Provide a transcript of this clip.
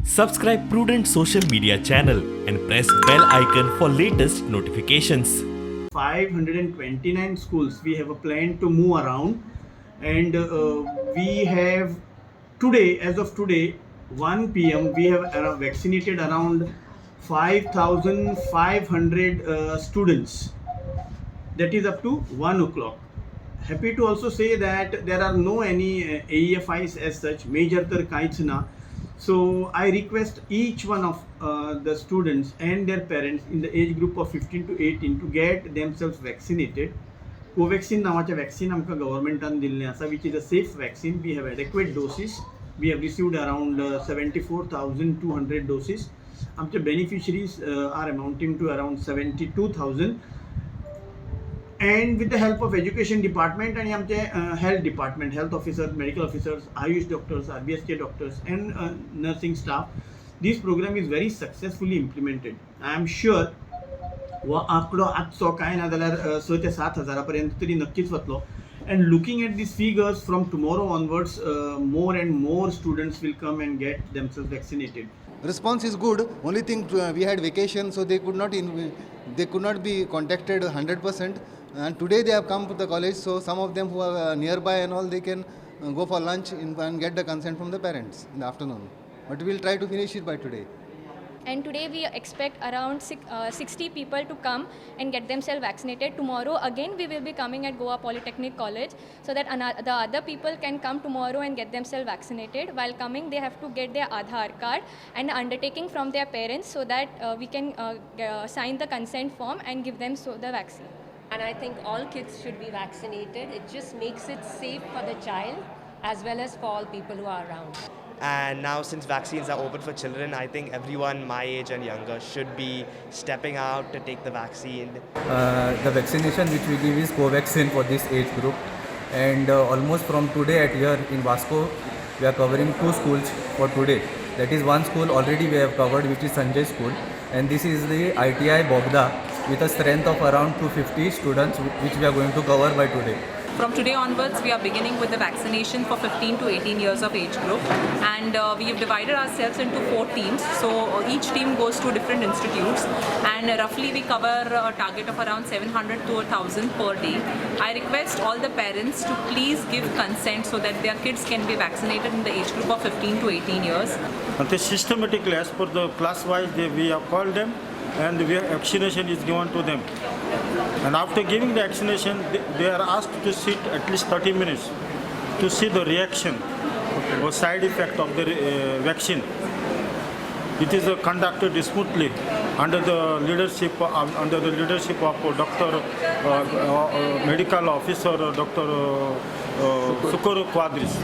Subscribe Prudent social media channel and press bell icon for latest notifications. 529 schools we have a plan to move around, and we have today, as of today 1 p.m, we have vaccinated around 5500 students. That is up to 1 o'clock. Happy to also say that there are no any AEFIs as such, major तर काहीच ना. So I request each one of the students and their parents in the age group of 15 to 18 to get themselves vaccinated. Covaxin नावाचे vaccine आमका governmentan दिल्ले आसा, which is a safe vaccine. We have adequate doses. We have received around 74,200 doses. आमचे beneficiaries are amounting to around 72,000. And with the help of education department and health department, health officers, medical officers, Ayush doctors, RBSK doctors and nursing staff, this program is very successfully implemented. I am sure व आंकडो आजचो काय ना जाल्यार 6 ते 7,000 पर्यंत तरी नक्कीच वतलो. And looking at these figures from tomorrow onwards, more and more students will come and get themselves vaccinated. Response is good. Only thing, we had vacation, so they could not be contacted 100%. And today they have come to the college, so some of them who are nearby and all, they can go for lunch and get the consent from the parents in the afternoon. But we will try to finish it by today. And today we expect around 60 people to come and get themselves vaccinated. Tomorrow again we will be coming at Goa Polytechnic College, so that the other people can come tomorrow and get themselves vaccinated. While coming, they have to get their Aadhaar card and undertaking from their parents, so that we can sign the consent form and give them the vaccine. And I think all kids should be vaccinated. It just makes it safe for the child as well as for all people who are around. And now, since vaccines are open for children, I think everyone my age and younger should be stepping out to take the vaccine. The vaccination which we give is Covaxin for this age group, and almost from today at here in Vasco, we are covering 2 schools for today. That is, one school already we have covered, which is Sanjay School, and this is the ITI Bogda with a strength of around 250 students, which we are going to cover by today. From today onwards, we are beginning with the vaccination for 15 to 18 years of age group, and we have divided ourselves into 4 teams. So each team goes to different institutes, and roughly we cover a target of around 700 to 1,000 per day. I request all the parents to please give consent so that their kids can be vaccinated in the age group of 15 to 18 years. And systematically, as per the class-wise, we have called them, and vaccination is given to them. And after giving the vaccination, they are asked to sit at least 30 minutes to see the reaction or side effect of the vaccine. It is conducted smoothly under the leadership of Dr. Medical Officer Dr. Sukuru Quadris.